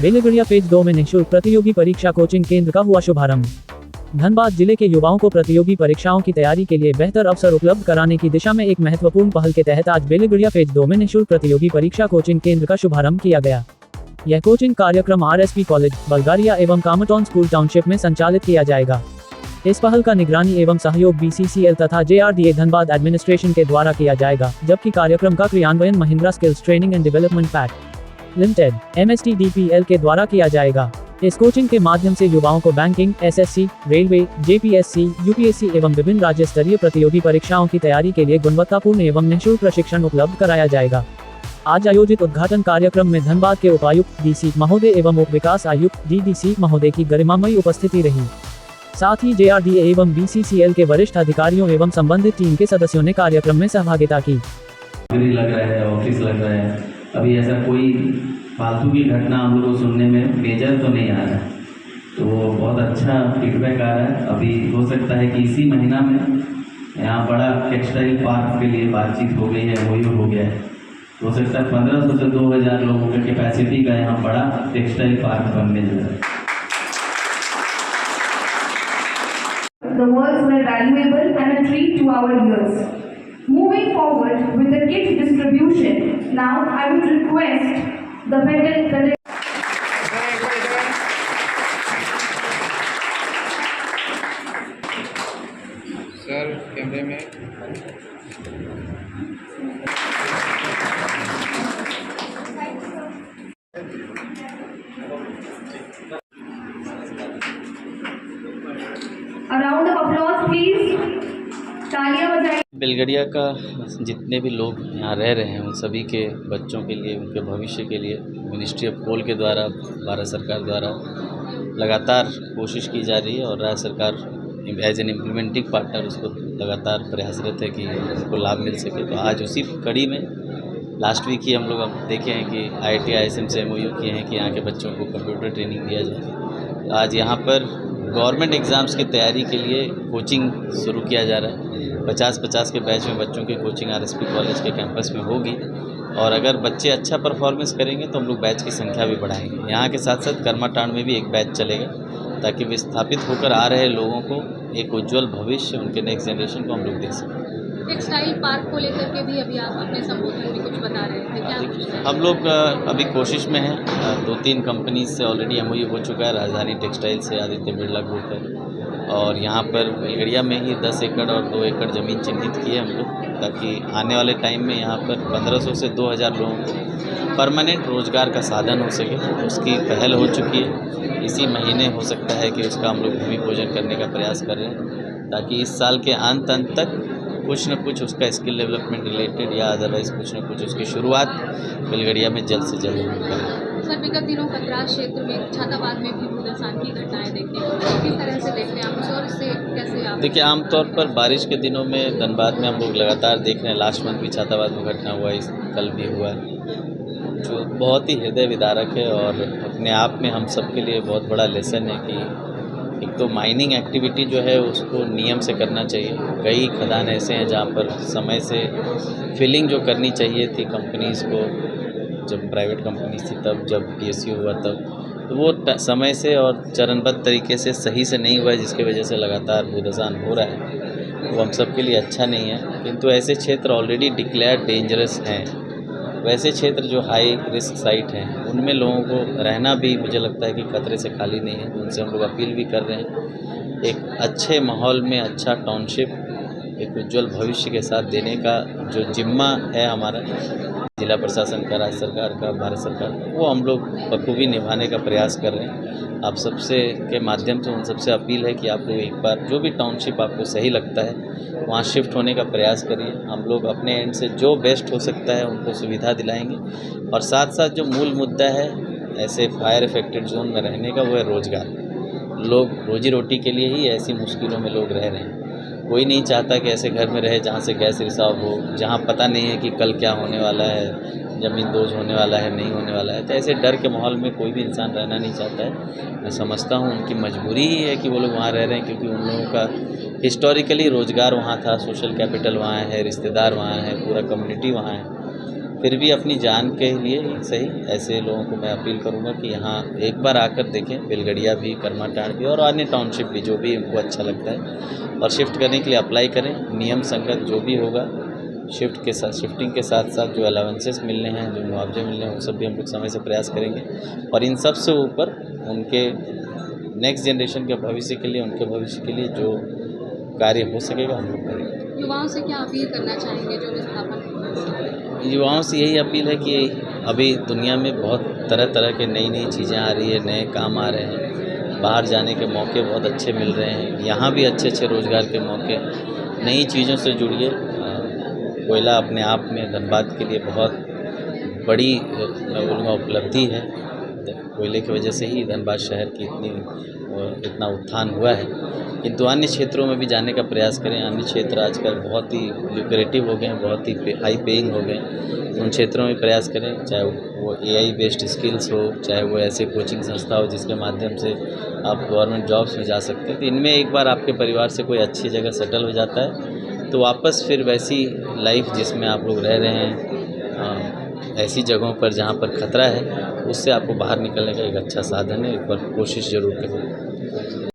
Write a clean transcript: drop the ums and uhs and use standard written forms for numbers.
Belgharia phase 2 में निःशुल्क प्रतियोगी परीक्षा कोचिंग केंद्र का हुआ शुभारंभ। धनबाद जिले के युवाओं को प्रतियोगी परीक्षाओं की तैयारी के लिए बेहतर अवसर उपलब्ध कराने की दिशा में एक महत्वपूर्ण पहल के तहत आज बेलगड़िया फेज 2 में निःशुल्क प्रतियोगी परीक्षा कोचिंग केंद्र का शुभारंभ किया गया। यह कोचिंग कार्यक्रम RSP कॉलेज, बल्गारिया एवं कामटॉन स्कूल टाउनशिप में संचालित किया जाएगा। इस पहल का निगरानी एवं सहयोग BCCL तथा JRDA धनबाद एडमिनिस्ट्रेशन के द्वारा किया जाएगा, जबकि कार्यक्रम का क्रियान्वयन Mahindra skills training and development pack limited MSTDPL के द्वारा किया जाएगा। इस कोचिंग के माध्यम से युवाओं को banking, SSC, railway, JPSC, UPSC एवं विभिन्न राज्य स्तरीय प्रतियोगी परीक्षाओं की तैयारी के लिए गुणवत्तापूर्ण एवं निःशुल्क प्रशिक्षण उपलब्ध कराया जाएगा। आज आयोजित उद्घाटन कार्यक्रम में धनबाद के उपायुक्त DC महोदय एवं उप विकास आयुक्त DDC महोदय की गरिमामयी उपस्थिति रही। साथ ही JRDA एवं BCCL के वरिष्ठ अधिकारियों एवं संबंधित टीम के सदस्यों ने कार्यक्रम में सहभागिता की। लग रहा है, ऑफिस लग रहा है, अभी ऐसा कोई फालतू की घटना हम लोग को सुनने में मेजर तो नहीं आ रहा है, तो बहुत अच्छा फीडबैक आ रहा है। अभी हो सकता है कि इसी महीना में यहाँ बड़ा टेक्सटाइल पार्क के लिए बातचीत हो गई है, MOU हो गया है। हो सकता है 1500 से 2000 लोगों के कैपेसिटी का यहाँ बड़ा टेक्सटाइल पार्क बनने जा रहा है। The words were valuable and a treat to our ears. Moving forward with the kit distribution, now I would request the pedal. Sir कैमरे में A round of applause please. तालियां बजाइए। बेलगड़िया का जितने भी लोग यहाँ रह रहे हैं उन सभी के बच्चों के लिए, उनके भविष्य के लिए मिनिस्ट्री ऑफ कोल के द्वारा, भारत सरकार द्वारा लगातार कोशिश की जा रही है और राज्य सरकार एज एन इम्प्लीमेंटिंग पार्टनर उसको लगातार प्रयासरत है कि उसको लाभ मिल सके। तो आज उसी कड़ी में लास्ट वीक ही हम लोग अब देखे हैं कि IIT ISM से MOU किए हैं कि यहाँ के बच्चों को कंप्यूटर ट्रेनिंग दिया जाए। आज यहाँ पर गवर्नमेंट एग्ज़ाम्स की तैयारी के लिए कोचिंग शुरू किया जा रहा है। 50-50 के बैच में बच्चों की कोचिंग RSP कॉलेज के कैंपस में होगी और अगर बच्चे अच्छा परफॉर्मेंस करेंगे तो हम लोग बैच की संख्या भी बढ़ाएंगे। यहाँ के साथ साथ कर्माटांड में भी एक बैच चलेगा ताकि विस्थापित होकर आ रहे लोगों को एक उज्जवल भविष्य उनके नेक्स्ट जनरेशन को हम लोग दे सकें। टेक्सटाइल पार्क को लेकर के भी अभी आप अपने संबोधन में कुछ बता रहे थे, क्या हम लोग अभी कोशिश में हैं। 2-3 कंपनीज से ऑलरेडी MOU हो चुका है। राजधानी टेक्सटाइल से आदित्य बिरला ग्रुप है और यहाँ पर बेलगड़िया में ही 10 एकड़ और 2 एकड़ ज़मीन चिन्हित की है हम लोग, ताकि आने वाले टाइम में यहाँ पर 1500 से 2000 लोगों को परमानेंट रोज़गार का साधन हो सके। उसकी पहल हो चुकी है। इसी महीने हो सकता है कि उसका हम लोग भूमि पूजन करने का प्रयास कर रहे हैं ताकि इस साल के अंत तक कुछ न कुछ उसका स्किल डेवलपमेंट रिलेटेड या अदरवाइज कुछ न कुछ उसकी शुरुआत बेलगड़िया में जल्द से जल्द करें। सर, विगत दिनों कतरास क्षेत्र में, छाताबाद में भी भूदासान की घटनाएं देखने को मिली, किस तरह से देखते हैं आप और इससे कैसे आप? देखिए, आमतौर पर बारिश के दिनों में धनबाद में हम लोग लगातार देख रहे हैं। लास्ट मंथ भी छाताबाद में घटना हुआ, इस कल भी हुआ, जो बहुत ही हृदय विदारक है और अपने आप में हम सब के लिए बहुत बड़ा लेसन है कि एक तो माइनिंग एक्टिविटी जो है उसको नियम से करना चाहिए। कई खदान ऐसे हैं जहाँ पर समय से फिलिंग जो करनी चाहिए थी कंपनीज़ को, जब प्राइवेट कंपनीज थी तब, जब PSU हुआ तब, तो वो समय से और चरणबद्ध तरीके से सही से नहीं हुआ है, जिसकी वजह से लगातार भूदासान हो रहा है। वो हम सब के लिए अच्छा नहीं है। किंतु ऐसे क्षेत्र ऑलरेडी डिक्लेयर डेंजरस हैं, वैसे क्षेत्र जो हाई रिस्क साइट हैं उनमें लोगों को रहना भी मुझे लगता है कि खतरे से खाली नहीं है। उनसे हम लोग अपील भी कर रहे हैं एक अच्छे माहौल में अच्छा टाउनशिप, एक उज्जवल भविष्य के साथ देने का जो जिम्मा है हमारा जिला प्रशासन का, राज्य सरकार का, भारत सरकार का, वो हम लोग बखूबी निभाने का प्रयास कर रहे हैं। आप सबसे के माध्यम से उन सबसे अपील है कि आप लोग एक बार जो भी टाउनशिप आपको सही लगता है वहाँ शिफ्ट होने का प्रयास करिए। हम लोग अपने एंड से जो बेस्ट हो सकता है उनको सुविधा दिलाएंगे और साथ साथ जो मूल मुद्दा है ऐसे फायर इफेक्टेड जोन में रहने का, वो है रोज़गार। लोग रोजी रोटी के लिए ही ऐसी मुश्किलों में लोग रह रहे हैं। कोई नहीं चाहता कि ऐसे घर में रहे जहाँ से गैस रिसाव हो, जहाँ पता नहीं है कि कल क्या होने वाला है, ज़मीन दोज होने वाला है, नहीं होने वाला है। तो ऐसे डर के माहौल में कोई भी इंसान रहना नहीं चाहता है। मैं समझता हूँ उनकी मजबूरी ही है कि वो लोग वहाँ रह रहे हैं, क्योंकि उन लोगों का हिस्टोरिकली रोज़गार वहाँ था, सोशल कैपिटल वहाँ है, रिश्तेदार वहाँ है, पूरा कम्युनिटी वहाँ है। फिर भी अपनी जान के लिए ही सही ऐसे लोगों को मैं अपील करूंगा कि यहाँ एक बार आकर देखें, बेलगड़िया भी, करमाटांड़ भी और अन्य टाउनशिप भी, जो भी उनको अच्छा लगता है, और शिफ्ट करने के लिए अप्लाई करें। नियम संगत जो भी होगा, शिफ्टिंग के साथ साथ जो अलाउंसेस मिलने हैं, जो मुआवजे मिलने हैं, वो सब भी हम लोग समय से प्रयास करेंगे। और इन सब से ऊपर उनके नेक्स्ट जनरेशन के भविष्य के लिए, उनके भविष्य के लिए जो कार्य हो सकेगा हम लोग करेंगे। युवाओं से क्या अपील करना चाहेंगे जो विस्थापन? युवाओं से यही अपील है कि अभी दुनिया में बहुत तरह तरह के नई नई चीज़ें आ रही है, नए काम आ रहे हैं, बाहर जाने के मौके बहुत अच्छे मिल रहे हैं, यहाँ भी अच्छे अच्छे रोज़गार के मौके, नई चीज़ों से जुड़िए। कोयला अपने आप में धनबाद के लिए बहुत बड़ी मैं बोलूँगा उपलब्धि है। कोयले की वजह से ही धनबाद शहर की इतना उत्थान हुआ है, किंतु अन्य क्षेत्रों में भी जाने का प्रयास करें। अन्य क्षेत्र आजकल बहुत ही ल्यूक्रेटिव हो गए हैं, बहुत ही हाई पेइंग हो गए हैं। उन क्षेत्रों में प्रयास करें, चाहे वो AI बेस्ड स्किल्स हो, चाहे वो ऐसे कोचिंग संस्था हो जिसके माध्यम से आप गवर्नमेंट जॉब्स में जा सकते हैं। तो इनमें एक बार आपके परिवार से कोई अच्छी जगह सेटल हो जाता है तो वापस फिर वैसी लाइफ जिसमें आप लोग रह रहे हैं, ऐसी जगहों पर जहाँ पर ख़तरा है, उससे आपको बाहर निकलने का एक अच्छा साधन है। एक बार कोशिश ज़रूर करें।